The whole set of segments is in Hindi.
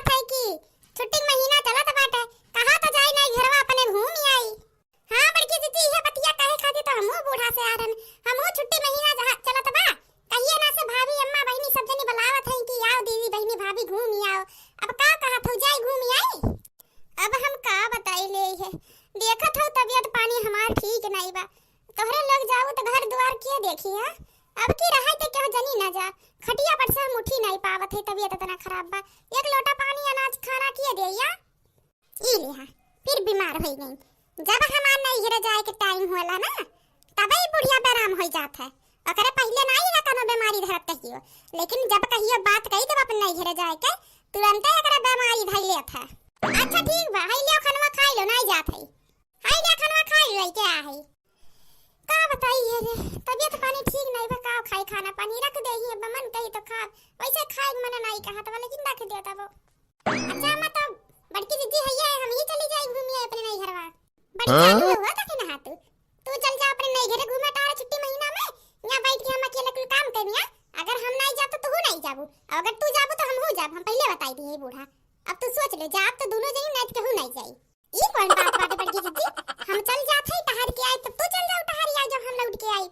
कहत है कि छुट्टी के महीना चलत बाटे, कहा तो जाई नहीं घरवा अपने घूम ही आई। हां बड़की दीदी ये बतिया कहे खातिर तो हमहू बूढ़ा से आ रहन, हमहू छुट्टी महीना चलत बा कहिए ना से भाभी अम्मा बहनी सब जनी बुलावत है कि आओ दीदी बहनी भाभी घूम ही आओ। अब का कहत हो जाई घूम ही आई। अब हम का बताई ले है, देखत हो तबीयत पानी हमार ठीक नहीं बा, तोहरे लोग जाओ तो घर द्वार के देखी है। अब की रहा तो क्यों जनी ना जा, खटिया पर से हम उठी नहीं पावत है, तबीयत इतना खराब बा। एक लोटा पानी अनाज खाना किए दे या ई लिहा फिर बीमार हो गई। जब हमार नहीं घरे जाए के टाइम होला ना तब ही बुढ़िया बेराम हो जात है, ओकरे पहले नहीं ना कोनो बीमारी धरत कहियो, लेकिन जब कहियो बात कही तब अपन नहीं घरे जाए के तुरंत एकरा बीमारी धइ लेत है। अच्छा ठीक बा, हाई ले खाना खाई लो नहीं जात है, हाई ले खाना खाई लो क्या है। का बताई है रे, तबीयत पानी ठीक नहीं बा, का खाई खाना पानी रख दे ही मन कही तो खा, वैसे खाए मन नहीं कहा तो लेकिन रख देता वो। अच्छा मतलब बड़की दीदी है हम ही चली जाए घूमिए अपने नई घरवा। बड़ी चालू हुआ तो कि ना तू चल जा अपने नई घरे घूमे तारा छुट्टी महीना में, यहां बैठ के हम अकेले कुल काम करिया। अगर हम नहीं जाब तो तू नहीं जाबू, अगर तू जाबू तो हम हो जाब, हम पहले बताई दिए बूढ़ा। अब तू सोच ले जाब तो दोनों जई नहीं कहू नहीं जाई। ई कौन बात बाटे बड़की दीदी, हम चल जात है टहर के आई तब तू चल जाओ टहर आई जब हम लौट के आई,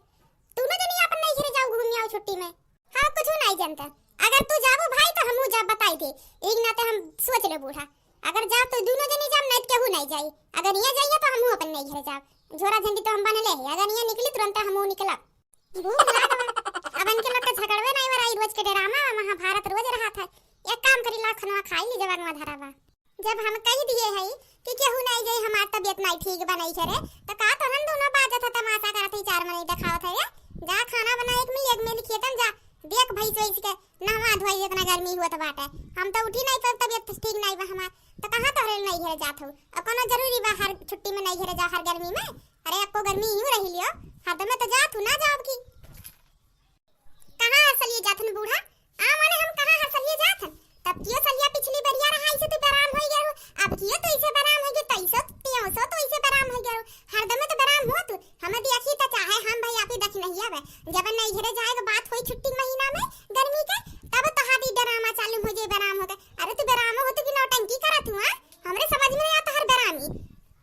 दोनों जनी अपन नई घरे जाओ घूम आओ छुट्टी में। हां कुछ नहीं जानता, अगर तू जाबू भाई तो हमहू जाब बताई दे, एक ना तो हम सोच ले बूढ़ा। अगर जा तो दोनों जनी जाब नहीं कहू नहीं जाई, अगर ये जाइए तो हमहू अपन नई घरे जाब, झोरा झंडी तो हम बनले है, अगर ये निकली तुरंत हमहू निकला। भूख लागल अब इनके लोग के झगड़वे नहीं वराई रोज के ड्रामा महाभारत रोज रहा था। एक काम करी ला खाना खाई ली जवानवा धरावा। जब हम कह दिए है कि केहू नहीं जाई हमार तबीयत नहीं ठीक बा नहीं करे तो का तो हम दोनों बाजत है तमाशा करत है 4 महीने दिखावत है। जा खाना बना एक में खेतन जा देख भाई चोइस के नहवा धोई इतना गर्मी हुआ तो बाटे, हम तो उठी नहीं तो तबीयत ठीक नहीं बा हमार तो कहां तो नहीं घरे जात हो। अब कोनो जरूरी बा हर छुट्टी में नहीं घरे जा हर गर्मी में, अरे आपको गर्मी यूं रही लियो हर में तो जात हूं ना जाब की। कहां हसलिए जाथन बूढ़ा, आ माने हम कहां हसलिए जाथन, तब कियो सलिया पिछली बरिया रहा इसे तो बराम हो गया हो, अब कियो तो इसे बराम हो गया तैसो तियोसो तो इसे बराम हो गया हो, हर दम तो बराम हो तू हमें देखी तो चाहे हम भाई आप ही देख नहीं आवे। जब नहीं घरे जाएगा बात होई छुट्टी महीना में गर्मी के तब तो हाथी ड्रामा चालू हो जे बराम हो गए। अरे तू बराम हो तो कि नौटंकी करत हुआ, हमरे समझ में नहीं आता हर बरामी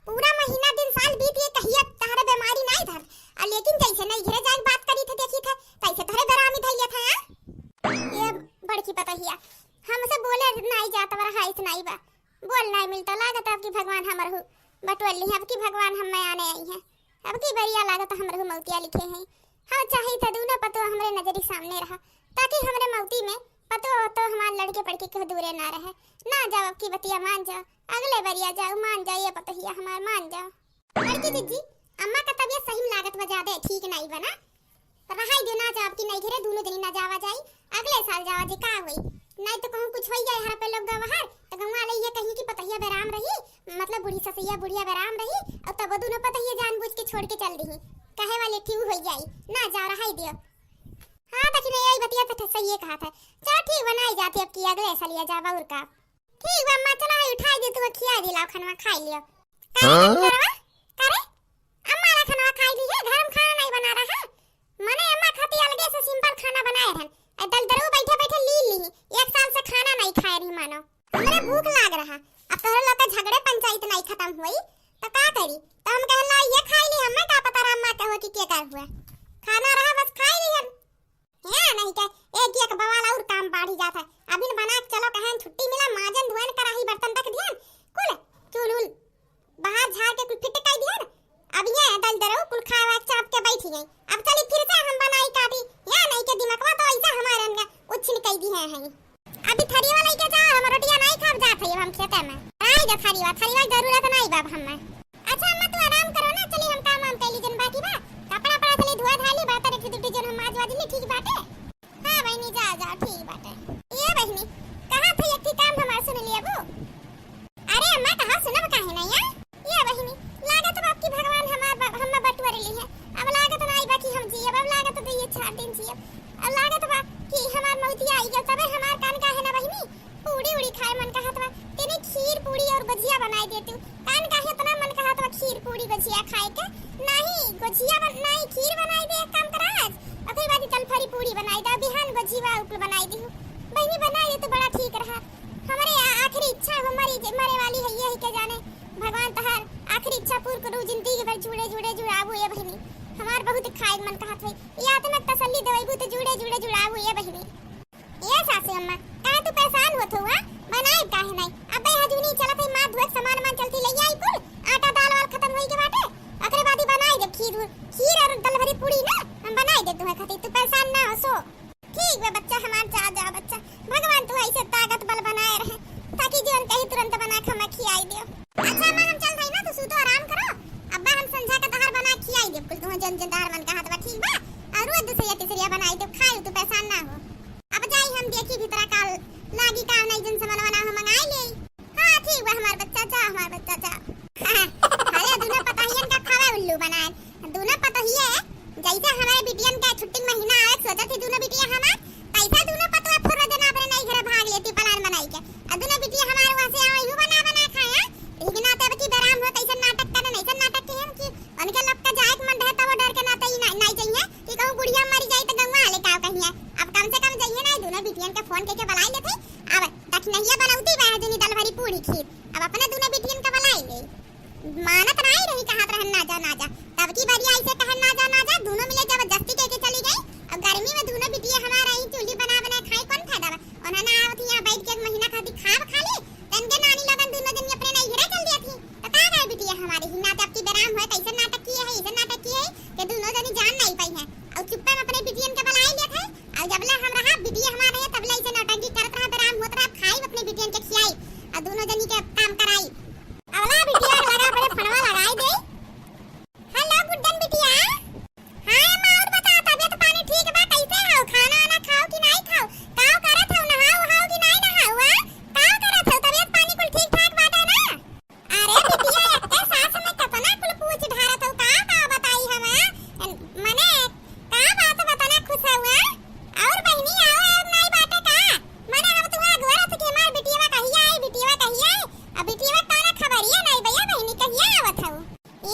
पूरा महीना दिन साल बीत गए कहिया तहरे बीमारी नहीं धर, और लेकिन जैसे नहीं घरे जाए बात करी थे देखी थे तैसे तहरे बरामी धइले था। ये बड़की पता हिया हमसे बोले नहीं जाता वर हाइस नहीं बा, बोल नहीं मिलता लागत अब की भगवान हमर हु बटवली अब की भगवान हम में आने आई है, अब की बरिया लागत हमर हु मौतिया लिखे हैं। हां चाहे तो दोनों पतो हमरे नजरी सामने रहा ताकि हमरे मौती में पतो तो हमार लड़के पड़के के दूरे ना रहे। ना जाओ अब की बतिया मान जाओ, अगले बरिया जाओ मान जाओ, ये पतो हिया हमार मान जाओ। लड़की दीदी अम्मा का तबीयत सही लागत में ज्यादा ठीक नहीं बना, रहाई दे ना जाओ की नहीं घरे दोनों जनी ना जावा जाई, अगले साल जावा जे का होई नहीं तो कहूं कुछ हो जाए हर पे लोग गवाहर तो गंवा ले ये कहीं की पतहिया बेराम रही, मतलब बूढ़ी ससैया बुढ़िया बेराम रही और तब दोनों पतहिया जानबूझ के छोड़ के चल दी कहे वाले ठीक हो जाई ना जा रहा दियो। हां तक नहीं आई बतिया तो सही है कहा था, चल ठीक बनाई जाती अब की अगले साल या जावा और का ठीक बा अम्मा चला उठाई दे तू खिया दिलाओ खाना खाई लियो। करे अम्मा रा खाना खाई ली है, घर में खाना नहीं बना रहा मने अम्मा खाती अलगे से सिंपल खाना बनाए रहन दल दरो बैठे बैठे ली 1 साल से खाना नहीं खाए रही मानो हमरे भूख लाग रहा। अब तोहरे लोग के झगड़े पंचायत नहीं खत्म हुई तो का करी, तो हम कहला ये खाई ली हमें का पता अम्मा कहो कि के कर हुआ खाना रहा बस खाई ली हम या नहीं के एक बवाल और काम बढ़ जाता है। अभी बना के चलो कहें छुट्टी मिला माजन धोन कराही बर्तन तक ध्यान कुल चूल बाहर झाड़ के कुल फिट कर दिया। अब ये दल दरो कुल खावा चाप के बैठी गई, अब चली फिर से हम बनाई काटी या नहीं के दिमागवा तो ऐसा हमारे अंदर उछल कई दी है। अभी थरी वाला के जा हम रोटियां नहीं खा जात है हम खेते में आई जा थरी वाला जरूरत नहीं बाप हमें। अच्छा अम्मा तू आराम करो ना, चली हम काम कैली जन बाकी बा कपड़ा पड़ा थली धोआ धाली बर्तन एक दुटी जन हम आज वादी ठीक बाटे। हां बहनी जा जा ठीक बाटे। ये बहनी कहां थे एक काम हमार सुन लिए वो, अरे अम्मा कहां सुनब काहे नहीं है। ये बहनी लागत बाप की भगवान हमार हम बटवर ली है, अब लागत नहीं बाकी हम जिए अब लागत तो ये 4 दिन जिए, अब लागत बा कि हमार मौती आई गयो तबे हमार कान काहे ना बहनी पूड़ी उड़ी खाए मन कहत बा तेने खीर पूड़ी और गुजिया बनाई देती कान काहे इतना मन कहत बा खीर पूड़ी गुजिया खाए के नहीं गुजिया नहीं खीर बनाई दे एक काम कर आज और फिर बाद चल फरी पूड़ी बनाई दे बिहान गुजिया ऊपर बनाई दी बहनी बनाई दे तो बड़ा ठीक रहा। हमारे आखिरी जुड़े जुड़े जुड़ाबू ये बहिनी हमार बहुत खाए मन कहत है या तो मैं तसल्ली देबू तो जुड़े जुड़े जुड़ाबू ये बहिनी ये सासू अम्मा काहे तू परेशान होत हुआ बनाए काहे नहीं अबे हजूनी चलत है मां धुए सामान मान चलती ले आई कुल आटा दाल वाल खत्म होई के बाटे अकरे बादी बनाई दे खीर और दल भरी पूरी ना हम बनाई दे तुम्हें खातिर तू परेशान ना हो सो ठीक है बच्चा हमार जा बच्चा भगवान तू ऐसे ताकत बल बनाए रहे ताकि जीवन कहीं तुरंत बना के हमें खियाई दे अच्छा मां हम चल रही ना तो सूतो आराम करो अब्बा हम संझा का दहर बना खियाई दे कुल तुम्हें जन जन दहर मन कहत बा ठीक बा और रोज दूसरी तीसरी बनाई दे खाई तू परेशान ना हो अब जाई हम देखी भीतर काल लागी का नहीं जन सामान बना हम मंगाई ले हां ठीक बा हमार बच्चा जा अरे दूना पता ही इनका खावे उल्लू बनाए दूना पता ही है जैसे हमारे बिटियन का छुट्टी महीना आए सोचा थी दूना बिटिया हमार कैसा दूना पता है फुर्र देना अपने नहीं घर भाग लेती प्लान बनाई के दूना बिटिया हमारे वहां से आई बना खाया लेकिन आते बकी बराम हो कैसा नाटक करे नहीं सब नाटक के हम कि उनके लब का जाए मन रहता वो डर के नाते ही नहीं चाहिए कि कहूं बुढ़िया मर जाए तो गंगा ले का कहिए अब कम से कम जाइए नहीं दूना बिटियन के फोन के बुलाई लेते अब तक नहीं बनौती बा जनी दल भरी पूरी खीर अब अपने दूना बिटियन के बुलाई ले मानत नहीं रही कहत रहन ना जा तब की बारी ऐसे कहन ना जा दोनों मिले जबरदस्ती के चली गई अब गर्मी में दोनों बिटिया हमारा ही चूल्ही बना खाई कौन फायदा बा उन्होंने आवत यहां बैठ के एक महीना खाती खा ली तन के नानी लगन दोनों जन अपने नहीं घरे चल दी थी तो का गए बिटिया हमारी ही नाटक की बराम है कैसे नाटक किए है ऐसे नाटक किए है कि दोनों जन जान नहीं पाई है और चुप्पे में अपने बिटियन के बुलाई ले थे और जबले हम रहा बिटिया हमारे है तबले ऐसे नौटंकी करत रहा बराम होत रहा खाई अपने बिटियन के खियाई और दोनों जनी के काम कराई अवला बिटिया लगा बड़े फणवा लगाई दे हेलो गुड्डन बिटिया हां मां और बता तबीयत पानी ठीक बा कैसे हो खाना आना खाओ कि नहीं खाओ काव करत हो नहाओ कि नहीं नहाओ काव करत हो तबीयत पानी कुल ठीक ठाक बाटे ना अरे बिटिया एकते सास में कतना कुल पूछ ढारत हो का बताई हम मने का बात बताना खुश हुआ और बहनी आओ नहीं बाटे का मने हम तुम्हारा गोरत के मार बिटिया कहिया आई अब बिटिया तारा खबरिया नहीं भैया बहनी कहिया आवत हो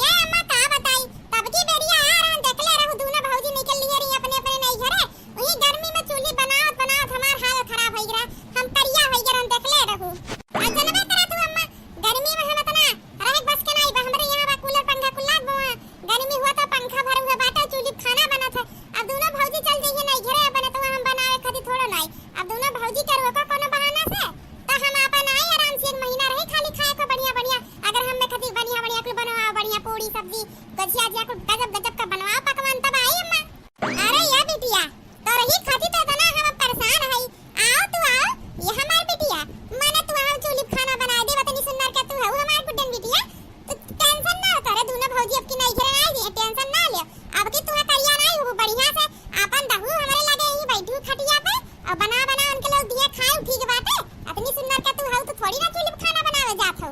ये अम्मा का बताई तब की बेरिया आ रहा देख ले रहू दूना भौजी निकल लिए रही अपने नहीं घरे वही गर्मी में चूल्ही बनावत हमार हाल खराब हो गया हम करिया हो गया हम देख ले रहू जनबे करा तू अम्मा गर्मी में हम तना रहे बस के नहीं हमरे यहां बा कूलर पंखा खुला गर्मी हुआ तो पंखा भर हुआ बाटा चूल्ही खाना बना था अब दोनों भौजी चल जाइए नहीं घरे बने तो हम बनाए खाती थोड़ा नहीं अब दोनों भौजी के रोका कोनो बहाना से तो हम अपन आए आराम से एक महीना रहे खाली खाए को बढ़िया अगर हम में खाती बढ़िया कुल बनवा बढ़िया पूरी सब्जी गजिया जिया को गजब का बनवा पकवान तब आई अम्मा अरे या बिटिया तो रही खाती तो ना हम परेशान है आओ तू आओ ये हमार बिटिया माने तू आओ चूल्ही खाना बना दे बतनी सुंदर का तू है हमार गुड्डन बिटिया तो टेंशन ना करे दोनों भौजी अब की नहीं घरे आई है टेंशन ना ले अब की तू करिया नहीं हो बढ़िया से अपन दहू हमारे लगे ही बैठू खटिया पे और बना उनके लोग दिए खाए ठीक बात है इतनी सुंदर का तू है तो थोड़ी ना चूल्ही खाना बनावे जात हो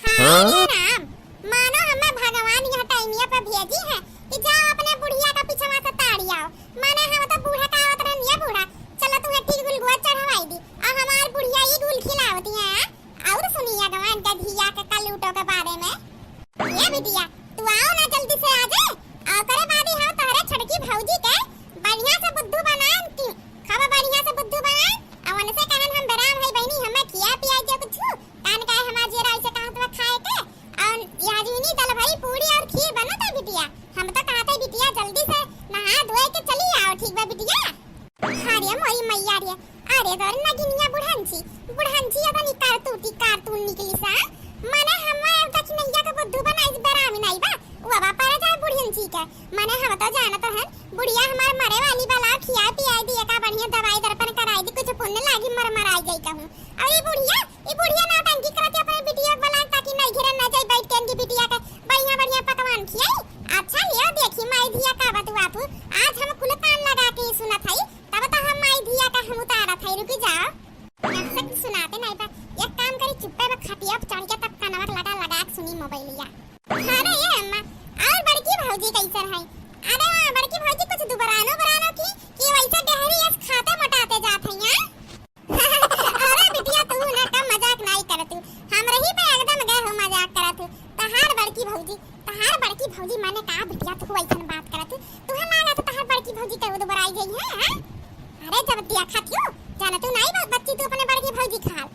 हां राम मानो हमें भगवान यहां टाइमिया पे भेजी है कि जाओ अपने बुढ़िया का पीछे से ताड़ी आओ माने हम तो बूढ़ा का आवत रहन ये बूढ़ा चलो तू ठीक गुल गोद चढ़वाई दी और हमार बुढ़िया ये गुल खिलावती है और सुनिया गवान का धिया के कलूटो के बारे में ये बिटिया तू आओ ना जल्दी से आ जा और करे बादी हम तोहरे छड़की भौजी के बढ़िया से बुद्धू बनान की खावा बढ़िया से बुद्धू बनान और उनसे कहन हम बराम है बहनी हमें खिया पिया दे कुछ कान का हमार जेरा ऐसे कहत बा खाए के और याजूनी दल भाई पूरी और खीर बना था बिटिया हम तो कहते बिटिया जल्दी से नहा धोए के चली आओ ठीक बा बिटिया अरे मोई मैया रे अरे दर नगिनिया बुढ़ांची अब कार्टून निकली सा माने हम तक नैया का बुद्धू बनाई बरामी नहीं बा वो बापा रे जाए बुढ़ियंची के माने हम तो जानत है बुढ़िया हमार मरे वाली बला खिया पिया दिए का बढ़िया दवाई दर्पण कराई दी कुछ पुण्य लागी मर आई जाई कहूं और ये बुढ़िया नाटंकी करते अपने बिटिया बला ताकि नहीं घरे ना जाई बैठ के इनकी बिटिया के बढ़िया पकवान खियाई अच्छा लिया देखी माई धिया का बात आज हम कुल कान लगा के सुनत हई तब तो हम माई धिया का हम उतारा थई रुक जाओ नाटक सुनाते नहीं बा एक काम करी चुप्पे में खटिया पे चढ़ के तब कानवा लगा के सुनी मोबाइलिया अरे ये अम्मा और बड़की भौजी कैसन है अरे वाह बड़की भौजी कुछ दुबरानो की कि वैसे गहरी यस खाते मटाते जात है यार अरे बिटिया तू ना का मजाक नहीं करत हम रही पे एकदम गए हो मजाक करत तहार बड़की भौजी माने का बिटिया तू वैसन बात करत तू हम लगा तो तहार बड़की भौजी के दुबराई गई है अरे जब दिया खातियो जाना तू नहीं बच्ची तू अपने बड़की भौजी खा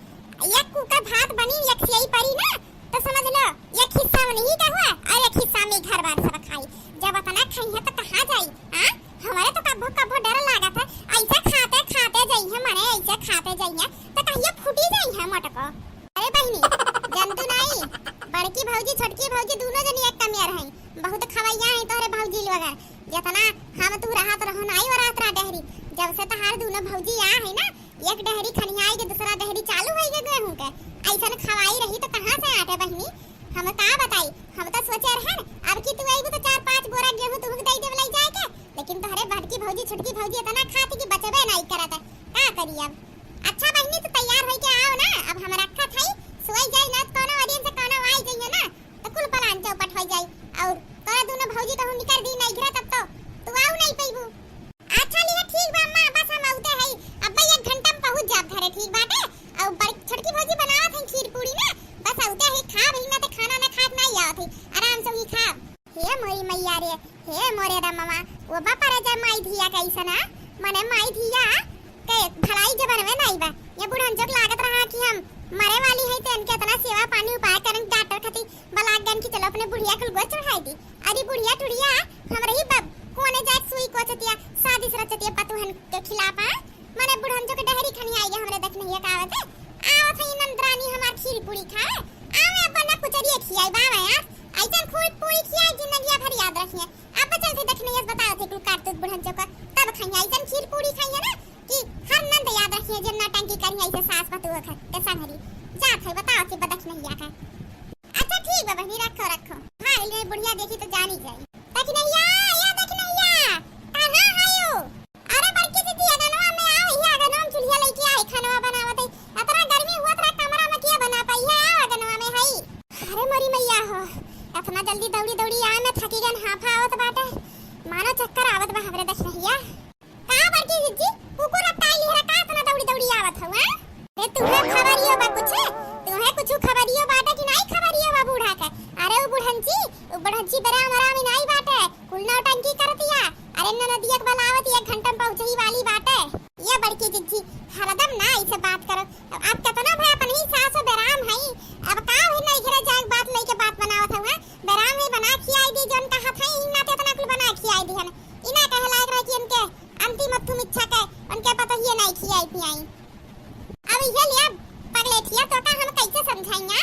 एक कुकर भात बनी एक सियाई परी ना तो समझ लो एक हिस्सा में नहीं का हुआ और एक हिस्सा में घर बार सब खाई। जब अपना खाई है तो कहाँ जाई? हां हमारे तो कब्बो कब्बो डर लगा था ऐसे खाते खाते जाई है माने ऐसे खाते जाई है तो कहिए फूटी जाई है मटको। अरे बहनी जंतु नहीं बड़की भौजी छोटकी भौजी दोनों जनी एक कमियर है बहुत खवैया है तोरे भौजी लोग जितना हम तू रहत रहो नाई और रात रा डहरी जब से तहार दोनों भौजी आ है ना एक डहरी खनियाई के दूसरा डहरी चालू होई के गेहूं के ऐसन खवाई रही तो कहां से आटे बहनी हम का बताई। हम तो सोचे रहन अब की तू आईबो तो 4-5 बोरा गेहूं तू दे देव लई जाए के लेकिन तोहरे बड़की भौजी छोटकी भौजी इतना खाती कि बचबे नहीं करत का करी अब। अच्छा बहनी तू तैयार होई के आओ ना अब हम रखा थाई सोई जाई ना कोनो अदिन से कोनो आई जाइए ना तो कुल पलान चौपट हो जाई और तोरा दोनों भौजी कहूं निकर दी नहीं घरे तब तो तू आऊ नहीं पईबू। अच्छा लिए ठीक बा अम्मा बस हम आउते हई अब 1 घंटा में पहुंच जाब घरे ठीक बाटे और बड़ी छोटकी भौजी बनावत है खीर पूरी ना बस आउते हई खा भी ना तो खाना ना खात नहीं आवत है आराम से ही खा। हे मोरी मैया रे हे मोरे दा मामा वो बापा रे जा माई धिया कैसना मने माई धिया के भलाई जबर में नहीं बा ये बुढ़न जोक लागत रहा कि हम मरे वाली है तो इनके इतना सेवा पानी उपाय करन डॉक्टर खती बलाक गन की चलो अपने बुढ़िया कुल गो चढ़ाई दी। अरे बुढ़िया टुड़िया हम रही बब कोने जाए सुई को चतिया शादी सरचतिया पतुहन के खिलाफ मने बुढ़न जो के डहरी खनी आई हमरे देख नहीं आवत है आवत है नंदरानी हमार खीर पूरी खाए आवे अपन ना कुचरिए खियाई बावे यार ऐसा खूब पूरी खियाई जिंदगी भर याद रखिए। अब चल से देखने ये बताओ थे कुल कार्तूत बुढ़न जो का तब खाई ऐसा खीर पूरी खाई है ना कि हर नंद याद रखिए जिन्ना टंकी करी ऐसे सास पतुआ खा के संगरी जा थे बताओ थे बदख नहीं आका। अच्छा ठीक है बहनी रखो रखो हां ले बुढ़िया देखी तो जानी जाई तक नहीं या देख नहीं या कहां आयो। अरे बड़की दीदी अगनवा में आओ या अगनवा में चूल्हा लेके आई खाना बनावत है इतना गर्मी हुआ तेरा कमरा में क्या बना पाई है आओ अगनवा में हई। अरे मोरी मैया हो इतना जल्दी दौड़ी दौड़ी आ मैं थकी गन हाफा आवत बाटे मानो चक्कर आवत बा हमरे देख रहिया का बड़की दीदी कुकुर अटाई लेरा का इतना दौड़ी दौड़ी आवत हवा रे तुम्हें खबरियो बा कुछ खबरियो बाटे कि नहीं खबरियो बा बूढ़ा के। अरे वो बुढ़ंची बरा मरा में नहीं बाटे कुल नौटंकी करतिया अरे ननदिया के बलावत 1 घंटा में पहुंचई वाली बाटे। ये बड़की जिज्जी हरदम ना ऐसे बात करो अब कितना भाई अपन ही सास बेराम है अब का है नहीं घरे जाए बात लेके बात बनावत हुआ बेराम ही बना खियाई दी जोन कहा था इना ते इतना कुल बना खियाई दी हन इना कहे लायक रह कि इनके अंतिम अथुम इच्छा के उनके पता ही नहीं खियाई पियाई। अब ये लिया पगलेठिया तो का हम कैसे समझाएंगे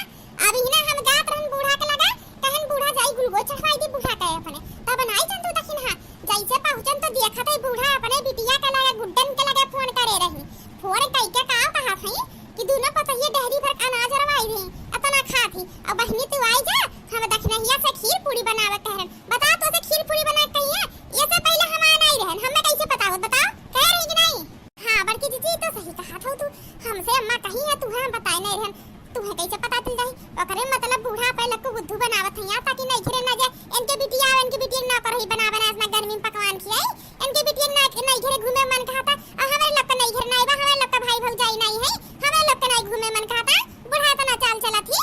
अब ही ना हम जात रहन बूढ़ा के लगा कहन बूढ़ा जाई गुलगो चढ़ाई दी बूढ़ा के अपने तब बनाई जंतु दखिन हां जैसे पहुंचन तो देखत है बूढ़ा अपने बिटिया के लगा गुड्डन के लगा फोन करे रही फोन कई के का कहा थई कि दोनों पता ये डहरी भर अनाज रवाई रही इतना खा थी अब बहनी तू आई जा हम दखनहिया से खीर पूरी बनावत कहन बता तो से खीर पूरी बना कहिए ये से पहले हम आ नहीं रहन हमें कैसे पता हो बताओ कह रही कि नहीं। हां बड़की दीदी तो सही कहा था तू हमसे अम्मा कही है तू हम बताए नहीं रहन तुम्हें कैसे पता चल जाई ओकरे मतलब बूढ़ा पे लक्कू बुद्धू बनावत है ताकि नहीं घरे ना जाए इनके बिटिया ना पर ही बना बना अपना गर्मी में पकवान खियाई इनके बिटिया ना नहीं घरे घूमे मन खाता और हमारे लोग नहीं घर नहीं बा हमारे लोग भाई भौजाई नहीं है हमारे लोग नहीं घूमे मन खाता बूढ़ा तो ना चाल चला थी।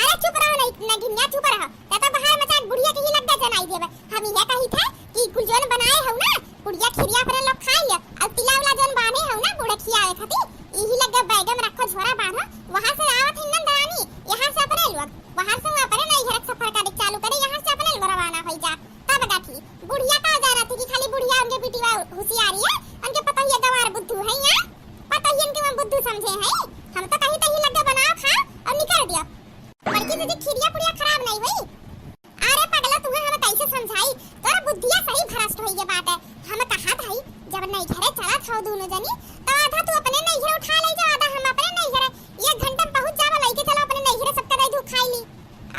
अरे चुप रहो नहीं गिन्या चुप रहो तो बाहर मचा बुढ़िया के ही लग जा जनाई देबे हम ये कही था कि कुल जोन बनाए हो ना बुढ़िया खिरिया पर लोग खाई और तिलावला जोन बाने हो ना बूढ़ा खियाए खाती यही लग बैगम रखो झोरा बांधो वहां से आवत है नंदरानी यहां से अपने लोग वहां से अपने नहीं घर सफर का चालू करे यहां से अपने लोग रवाना हो जा तब गाठी बुढ़िया का जा रहा थी कि खाली बुढ़िया उनके बिटिया होशियारी है उनके पता ही गवार बुद्धू है या पता ही इनके बुद्धू समझे हैं हम तो कहीं तही लग बनाओ खा और निकाल दिया लड़की तुझे खिरिया पुड़िया खराब नहीं हुई। अरे पगला तुम्हें हम कैसे समझाई तोरा बुद्धिया सही भ्रष्ट होई ये बात है हम कहा था जब नहीं घरे चला था दोनों जनी तो आधा तू अपने नहीं घरे उठा ले जा आधा हम अपने नहीं घरे 1 घंटा में पहुंच जावा लेके चलो अपने नहीं घरे सबका दही खाई ली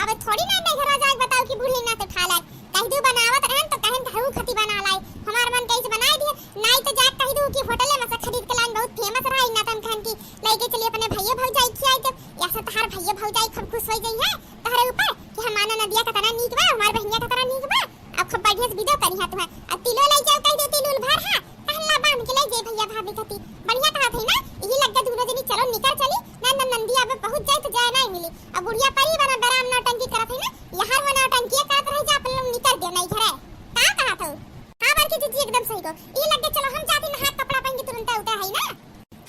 अब थोड़ी नहीं घरे जाके बताओ कि बूढ़ी ना तो खा ले कह दू बनावत रहन तो कहन धरू खती बना लाई हमार मन कैसे बनाई दिए नहीं तो जाके कह दू कि होटल में से खरीद के लाइन बहुत फेमस रहा ना तम खान की लेके चलिए अपने भैया भौजाई खियाई जब ऐसा तहार भैया भौजाई खूब खुश हो गई है तहरे ऊपर कि हम माना नदिया का तना नीक बा हमार बहनिया का तना नीक बा अब खूब बढ़िया से विदा करी है तुम्हें अब तिलो ले जाओ कह दे तिलुल भर हां कहला बांध के ले जे भैया भाभी कती बढ़िया कहा थी ना यही लग गया दोनों जनी चलो निकल चली नंदिया पे पहुंच जाए तो जाए नहीं मिली अब बुढ़िया परी बना बराम नौटंकी करत है ना यहां वो नौटंकी करत रह जा अपन लोग निकल दे नहीं घरे का कहा था हां बड़की दीदी एकदम सही को ये लग गया चलो हम जाते ना हाथ कपड़ा पहन के तुरंत उतर है ना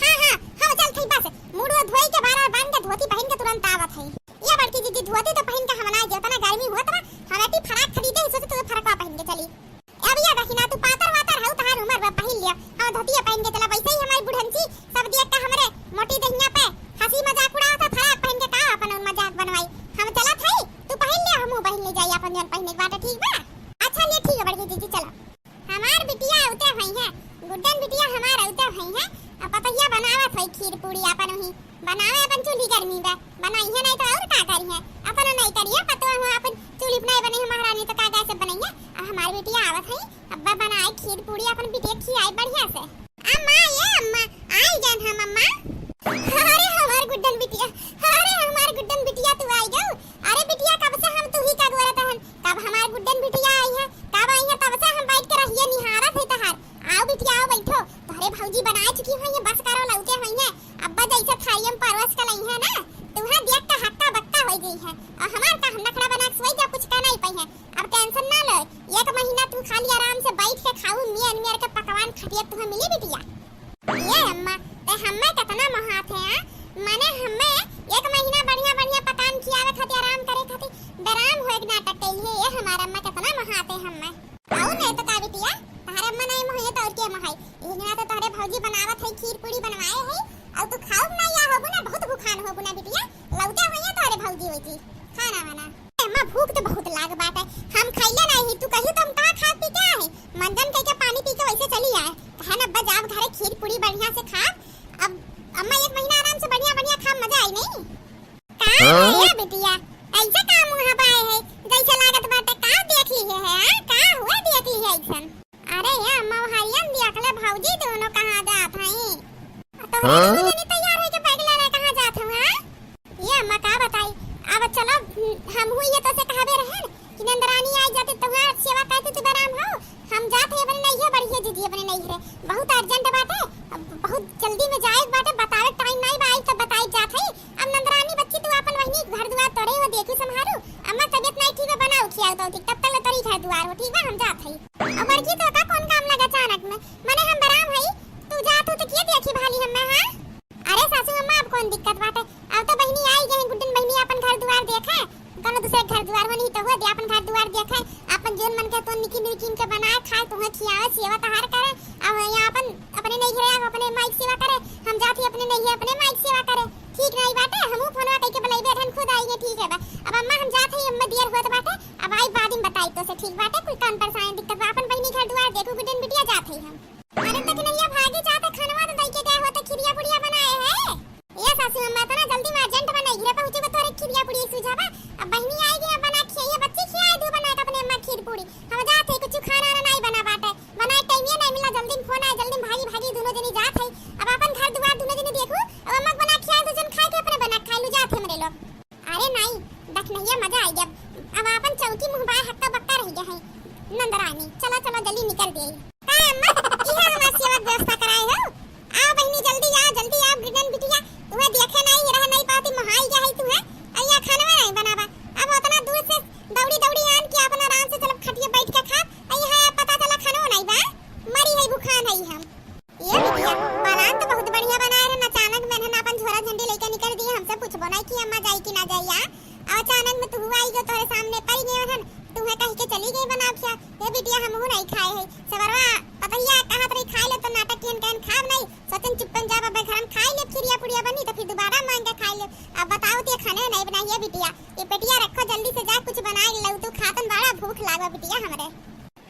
हां हम चल थई बस मुड़वा धोई के बाहर बांध के धोती पहन के तुरंत आवत है ये बड़की दीदी धोती बनावे अपन चूल्ही गर्मी बा बनाई है नहीं तो और का करी है अपन नहीं करिए पतो हम अपन चूल्ही बनाए बने महारानी तो का कैसे बनाइए अब हमारी बेटी आवत है अब्बा बनाए खीर पूरी अपन बेटी खियाई बढ़िया से अम्मा ये अम्मा आई जान हम अम्मा अरे हमार गुड्डन बिटिया अरे हमार गुड्डन बिटिया तू आई गयो अरे बिटिया कब से हम तू ही का गोरा तहन कब हमार गुड्डन बिटिया आई है कब आई है तब से हम बैठ के रहिए निहारत है तहार आओ बिटिया आओ बैठो तोरे भौजी बनाए चुकी है ये बस करो लौटे है ये अब्बा जैसे खाई हम परवश का लई है ना तुहा देख के हक्का बक्का हो गई है और हमार का नखड़ा बना के सोई जा कुछ का नहीं पई है अब टेंशन ना ले एक महीना तू खाली आराम से बैठ के खाऊ मियां के पकवान खटिया तुहा मिली बिटिया ये अम्मा ते हम्मे कितना महात है माने हम्मे एक महीना बढ़िया बढ़िया पकान खियावे खातिर आराम करे खातिर बराम हो एक नाटक कइले ये हमारा अम्मा कितना महात है हम्मे आओ नहीं तो का बिटिया तारे अम्मा नहीं मोहे तो और के महाई इतना तो तारे भौजी बनावत है खीर पूरी बनवाए है और तू खाओ ना या होबो ना बहुत भूखान होबो ना बिटिया लौटे होइए तारे भौजी होई खाना वाना अम्मा भूख तो बहुत लाग बाटे हम खइले नहीं तू कही तो हम का खा पी के आए मंदन कह के पानी पी के वैसे चली आए कहन अब्बा जाब घरे खीर पूरी बढ़िया से खा अब अम्मा एक महीना आराम से बढ़िया बढ़िया खा मजा आई नहीं का ये बिटिया ऐसे काम मुंह पाए है जैसे लागत बाटे का देख ली है का हुआ देख ली है ऐसन अरे ये अम्मा हरियन दियाकले भौजी दोनों कहां जात हई तो नहीं तैयार है के बैग लेने कहां जात हूं ये अम्मा का बताई अब चलो हम हुई है तो से कहबे रहन कि नंदरानी आई जाते तुम्हार सेवा करते तू बराम हो हम जाते अपने नहीं है बढ़िया दीदी अपने नहीं है बहुत अर्जेंट बात है बहुत जल्दी में जाए बाटे बतावे टाइम नहीं बा आई तो बताई जात है अब नंदरानी बच्ची तू अपन वही घर दुआर तोड़े हो देखू संभारू अम्मा तबीयत नहीं ठीक है बनाओ खियाओ तो तब तक तोरी घर दुआर हो ठीक है हम जात है अब बड़की तो का कौन काम लगा अचानक में माने हम बराम है तू जात हो तो के देखी भाली हम हां अरे सासू अम्मा अब कौन दिक्कत बाटे अब तो बहनी आई गई गुड्डन बहनी अपन घर दुआर देखे कोनो दूसरे घर दुआर में नहीं तो हो दे अपन घर दुआर देखे अपन जोन मन के तो निकी निकी के बनाए खाए तो खियावे सेवा तहार करे अब यहां अपन अपने नहीं घरे अपने माइक सेवा करे हम जाती अपने नहीं अपने माइक सेवा करे ठीक नहीं बाटे हमहु फोनवा कह के बुलाई बैठन खुद आई है ठीक है बा अब अम्मा हम जात है अम्मा देर होत बाटे अब आई बाद में बताई तो से ठीक बाटे कोई कान परेशान दिक्कत बा अपन बहनी घर दुआर देखो गुड्डन बिटिया जात है हम अरे तक नहीं भागी जाते खानवा तो दई के गए होते खिरिया पुड़िया बनाए है ये सासू अम्मा तो ना जल्दी में अर्जेंट बनाई घरे पहुंचे तो तोरे खिरिया पुड़ी सुझावा अब बहनी आई गई बना खियाई बच्ची खियाई दो बना के अपने अम्मा खीर पूरी हम जात है कुछ खाना नहीं बना बाटे बनाए टाइम ये नहीं मिला जल्दी में फोन आया जल्दी में भागी भागी दोनों जनी जात है अब अपन घर दुआर दोनों जनी देखो अब अम्मा बना खियाई तो जन खाए के अपने बना खाई लो जात है मेरे लोग अरे नहीं देख नहीं मजा आई गया अब अपन चौकी मुंह बाय हक्का बक्का रह गया है नंदरानी चलो चलो जल्दी निकल गई का अम्मा इहा हमार सेवा व्यवस्था कराए हो आ बहनी जल्दी आ गुड्डन बिटिया तुम्हें देखे नहीं रह नहीं पाती महाई जा है तुम्हें अइया खाना में नहीं बनावा अब उतना दूर से दौड़ी दौड़ी आन के अपन आराम से चलो खटिया बैठ के खा अइया पता चला खाना नहीं बा मरी है भूखान है हम ये बिटिया बनान तो बहुत बढ़िया बनाए रे अचानक मैंने अपन झोरा झंडी लेके निकल दी हमसे पूछबो नहीं कि अम्मा जाई कि ना जाई आ अचानक में तू आई गयो तोरे सामने पड़ गई हन तुम्हें कह के चली गई बना खिया ये बिटिया हमहु नहीं खाए है सवरवा पतैया कहां तरी खाए ले तो नाटक केन खाब नहीं सतन चुपन जा बाबा घर हम खाए ले खिरिया पुड़िया बनी तो फिर दोबारा मांग के खाए ले अब बताओ ते खाने नहीं बनाई है बिटिया ये पेटिया रखो जल्दी से जा कुछ बना ले तू खातन बड़ा भूख लागवा बिटिया हमरे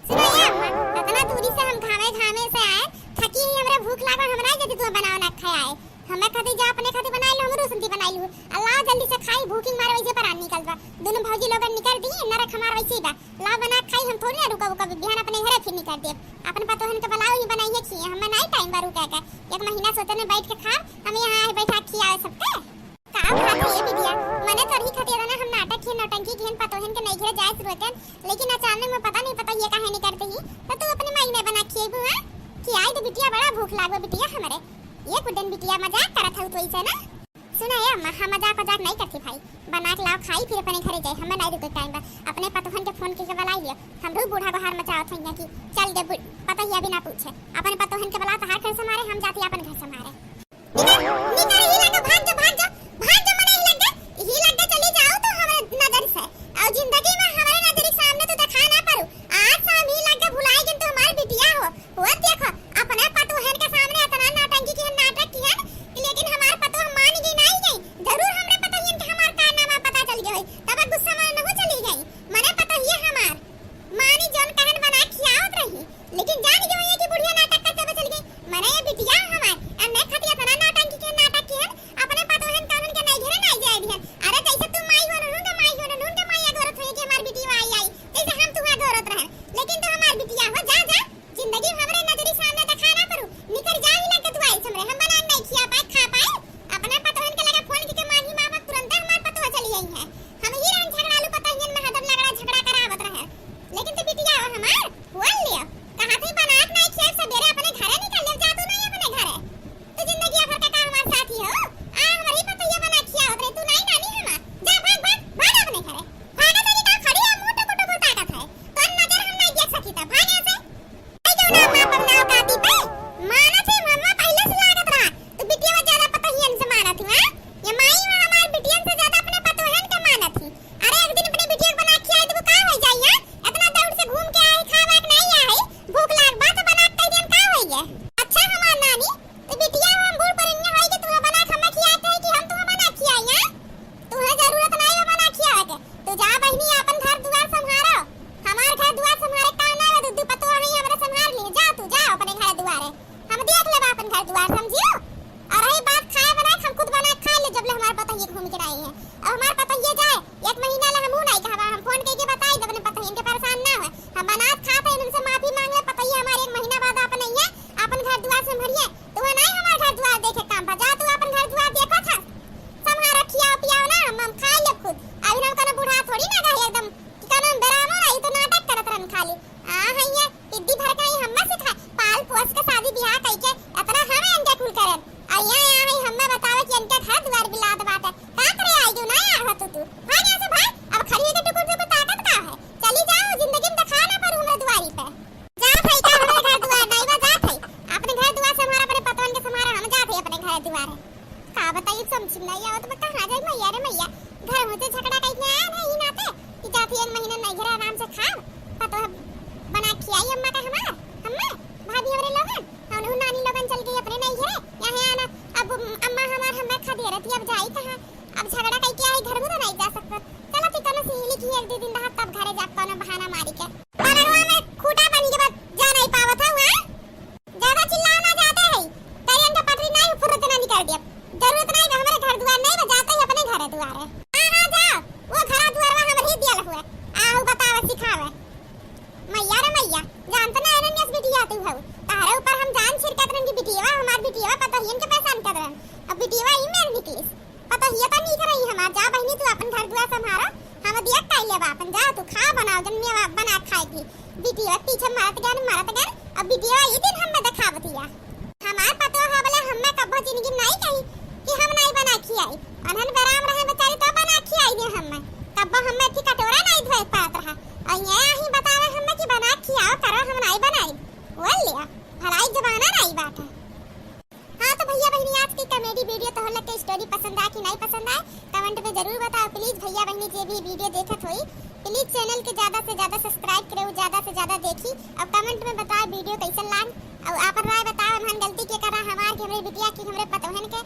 सुनो ये अम्मा इतना दूरी से हम घामे से आए थकी ही हमरे भूख लागवा हमरा जदी तू बनाओ ना खाए हमें खाती जा अपने खाती बनाई लो हमरो सुनती बनाई लो अल्लाह जल्दी से खाई भूखिंग मारे वैसे पर निकल बा दोनों भौजी लोग निकल दी नरक हमार वैसे बा ला बना खाई हम थोड़ी ना रुका बिहान अपने घरे फिर निकल दे अपन पतोहन के बनाओ ही बनाइए खिए हमें नहीं टाइम बा रुका के एक महीना सोचने बैठ के खा हम यहां बैठा खियाए सबके का खाती है बिटिया मने तोरी खाती ना हम नाटक के नौटंकी घेन पतोहन के नहीं घरे जाए शुरुआत लेकिन अचानक में पता ये काहे नहीं करते ही तो तू अपने महीने बना खिएबू हां खियाई तो बिटिया बड़ा भूख लागो बिटिया हमरे ये गुड्डन बिटिया मजाक करत हउ तो ऐसे ना सुना ये अम्मा हम मजाक नहीं करती भाई बना के लाओ खाई फिर अपने घरे जाए हमें नहीं रुके टाइम बा अपने पतोहन के फोन के बुला लियो हम रो बूढ़ा बाहर मचावत हइया कि चल दे पता ही अभी ना पूछे अपने पतोहन के बुला तहार घर से मारे हम जाती अपन घर से मारे निकल ही लगा भाग जा मने ही लग गए चली जाओ तो हमारे नजर से और जिंदगी में हमारे नजर के सामने तो दिखा ना पारू आज से हम ही लग गए भुलाई कि तुम हमारी बिटिया हो देखो अपने पतोहन के सामने इतना नौटंकी की नाटक की है लेकिन हमार पतो मान गई नहीं गई जरूर हमरे पता ही कि हमार कारनामा पता चल गई तब गुस्सा में न हो चली गई मने पता ही हमार मानी जोन कहन बना खियावत रही लेकिन जान गई कि बुढ़िया नाटक करते चल गई मने ये बिटिया हमार अन्य खतिया तना नाटक की हम खा ले खुद। अभी हम कोनो बूढ़ा थोड़ी ना गए एकदम कि कोनो बेरामो नहीं तो नाटक करत रहन खाली। हैया पिद्दी भर के हम्मा से खा पाल पोस के शादी ब्याह कई के इतना हम इनके खुल करन आया है हम्मा बतावे कि इनके घर द्वार बिलात बाटे का करे आई जो ना आ तू भाग यहां से भाग। अब खड़ी के टुकुर टुकुर ताकत का है चली जाओ जिंदगी में दिखा ना पर हमरा द्वारी पे जा भाई का हमारे घर द्वार नहीं बा जा भाई अपने घर द्वार से हमारा अपने पतवन के समारा हम जाते अपने घर द्वार का बताइए समझ नहीं आवत बा कहां जाए मैया रे मैया घर होते झगड़ा कई के आया नहीं नाते कि जाती एक महीना नहीं घर आराम से खा पतो बना खियाई अम्मा का हमार हम्मा भाभी हमरे लोगन हम नानी लोगन चल गई अपने नहीं घरे यहां आना अब अम्मा हमार हमरा खा दे रहती अब जाई कहां अब झगड़ा कई के आई घर में तो नहीं जा सकता चलो ठीक है सीली की एक दो दिन रहा तब घरे जा कोनो बहाना मारी के परवा में खूटा बन के बाद जा नहीं पावत है वहां ज्यादा चिल्लाना जाते है ट्रेन का पटरी नहीं फुरत ना निकाल दिया जरूरत नहीं हमारे घर द्वार नहीं बजाते ही अपने घर द्वार है हां जा वो घर द्वार में हमर ही दिया हुआ आओ बतावे सिखावे मैया रे मैया जानत ना अनन्यास बिटिया तू हो तारे ऊपर हम जान छिड़कत रन की बिटिया हमार बिटिया पता ही इनके पहचान कर रन अब बिटिया ई मेर निकली पता ही तो नहीं करई हमार जा बहनी तू अपन घर द्वार संभारा हम दिया काई ले अपन जा तू खा बनाओ जन मैं बना खाएगी बिटिया पीछे मारत गन अब बिटिया ई दिन हम में दिखावतिया हमार पतो है बोले हम में कब्बो जिंदगी नहीं कही कि हम नहीं बना खियाई अनहन बराम रहे बेचारी तो बना खियाई दे हम में कब्बो हम में ठीक कटोरा नहीं धोए पात रहा अइया ही बतावे हम में कि बना खियाओ करो हम नहीं बनाई बोल लिया भलाई जमाना नहीं बात है। हां तो भैया बहनी आज की कॉमेडी वीडियो तो हल्ला के स्टोरी पसंद आ कि नहीं पसंद आए कमेंट में जरूर बताओ प्लीज भैया बहनी जे भी वीडियो देखत होई प्लीज चैनल के ज्यादा से ज्यादा सब्सक्राइब करो ज्यादा से ज्यादा देखी और कमेंट में बताओ वीडियो कैसन लाग और आपन राय बताओ हम गलती के करा हमार के हमरे बिटिया की हमरे पतोहन के